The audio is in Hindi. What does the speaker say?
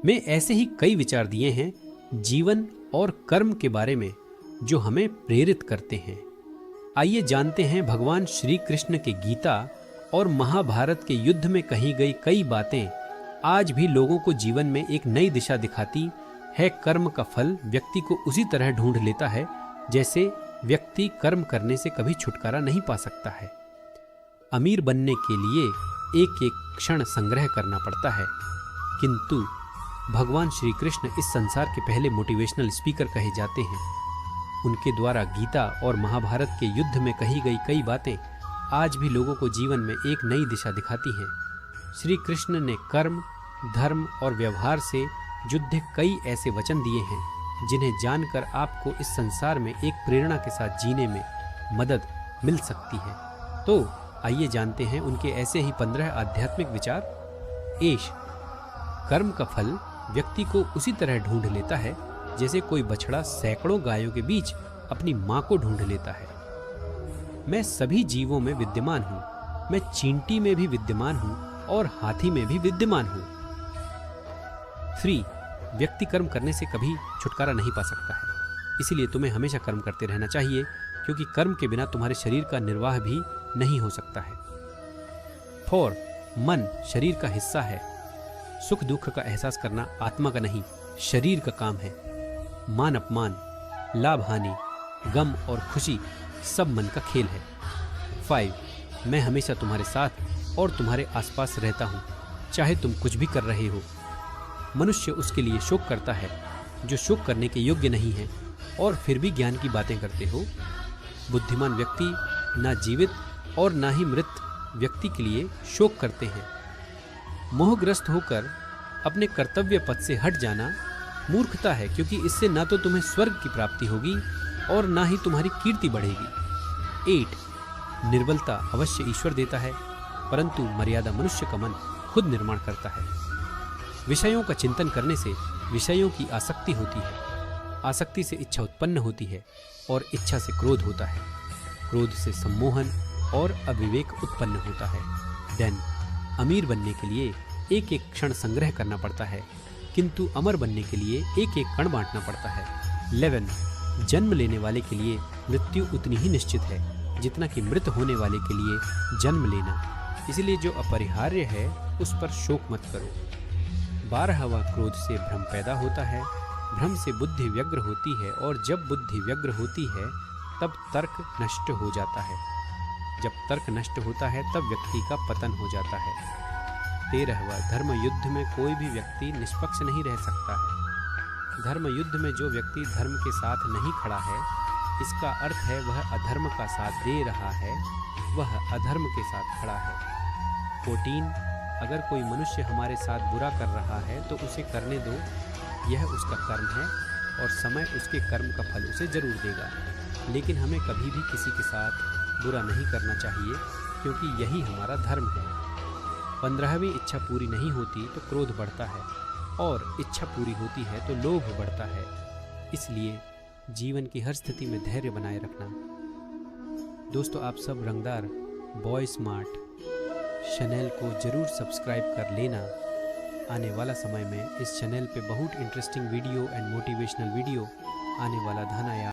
में ऐसे ही कई विचार दिए हैं जीवन और कर्म के बारे में जो हमें प्रेरित करते हैं। आइए जानते हैं भगवान श्री कृष्ण के गीता और महाभारत के युद्ध में कही गई कई बातें आज भी लोगों को जीवन में एक नई दिशा दिखाती है। कर्म का फल व्यक्ति को उसी तरह ढूंढ लेता है जैसे व्यक्ति कर्म करने से कभी छुटकारा नहीं पा सकता है। अमीर बनने के लिए एक एक क्षण संग्रह करना पड़ता है, किंतु भगवान श्री कृष्ण इस संसार के पहले मोटिवेशनल स्पीकर कहे जाते हैं। उनके द्वारा गीता और महाभारत के युद्ध में कही गई कई बातें आज भी लोगों को जीवन में एक नई दिशा दिखाती हैं। श्री कृष्ण ने कर्म, धर्म और व्यवहार से जुड़े कई ऐसे वचन दिए हैं जिन्हें जानकर आपको इस संसार में एक प्रेरणा के साथ जीने में मदद मिल सकती है। तो आइए जानते हैं उनके ऐसे ही 15 आध्यात्मिक विचार। एश, कर्म का फल व्यक्ति को उसी तरह ढूंढ लेता है जैसे कोई बछड़ा सैकड़ों गायों के बीच अपनी मां को ढूंढ लेता है। मैं सभी जीवों में विद्यमान हूं, मैं चींटी में भी विद्यमान हूं और हाथी में भी विद्यमान हूं। 3, व्यक्ति कर्म करने से कभी छुटकारा नहीं पा सकता है, इसीलिए तुम्हें हमेशा कर्म करते रहना चाहिए, क्योंकि कर्म के बिना तुम्हारे शरीर का निर्वाह भी नहीं हो सकता है। 4, मन शरीर का हिस्सा है। सुख दुख का एहसास करना आत्मा का नहीं, शरीर का काम है। मान अपमान, लाभ हानि, गम और खुशी सब मन का खेल है। 5, मैं हमेशा तुम्हारे साथ और तुम्हारे आसपास रहता हूँ, चाहे तुम कुछ भी कर रहे हो। मनुष्य उसके लिए शोक करता है जो शोक करने के योग्य नहीं है और फिर भी ज्ञान की बातें करते हो। बुद्धिमान व्यक्ति ना जीवित और ना ही मृत व्यक्ति के लिए शोक करते हैं। मोहग्रस्त होकर अपने कर्तव्य पथ से हट जाना मूर्खता है, क्योंकि इससे ना तो तुम्हें स्वर्ग की प्राप्ति होगी और ना ही तुम्हारी कीर्ति बढ़ेगी। 8, निर्बलता अवश्य ईश्वर देता है, परंतु मर्यादा मनुष्य का मन खुद निर्माण करता है। विषयों का चिंतन करने से विषयों की आसक्ति होती है, आसक्ति से इच्छा उत्पन्न होती है और इच्छा से क्रोध होता है, क्रोध से सम्मोहन और अविवेक उत्पन्न होता है। 10, अमीर बनने के लिए एक एक क्षण संग्रह करना पड़ता है, किंतु अमर बनने के लिए एक एक कण बांटना पड़ता है। 11, जन्म लेने वाले के लिए मृत्यु उतनी ही निश्चित है जितना कि मृत होने वाले के लिए जन्म लेना, इसलिए जो अपरिहार्य है उस पर शोक मत करो। 12वां क्रोध से भ्रम पैदा होता है, भ्रम से बुद्धि व्यग्र होती है और जब बुद्धि व्यग्र होती है तब तर्क नष्ट हो जाता है, जब तर्क नष्ट होता है तब व्यक्ति का पतन हो जाता है। 13वां धर्म युद्ध में कोई भी व्यक्ति निष्पक्ष नहीं रह सकता है। धर्म युद्ध में जो व्यक्ति धर्म के साथ नहीं खड़ा है, इसका अर्थ है वह अधर्म का साथ दे रहा है, वह अधर्म के साथ खड़ा है। 14, अगर कोई मनुष्य हमारे साथ बुरा कर रहा है तो उसे करने दो, यह उसका कर्म है और समय उसके कर्म का फल उसे जरूर देगा, लेकिन हमें कभी भी किसी के साथ बुरा नहीं करना चाहिए, क्योंकि यही हमारा धर्म है। 15वीं इच्छा पूरी नहीं होती तो क्रोध बढ़ता है और इच्छा पूरी होती है तो लोभ बढ़ता है, इसलिए जीवन की हर स्थिति में धैर्य बनाए रखना। दोस्तों, आप सब रंगदार बॉय स्मार्ट चैनल को जरूर सब्सक्राइब कर लेना। आने वाला समय में इस चैनल पे बहुत interesting video and motivational video आने वाला धन आया।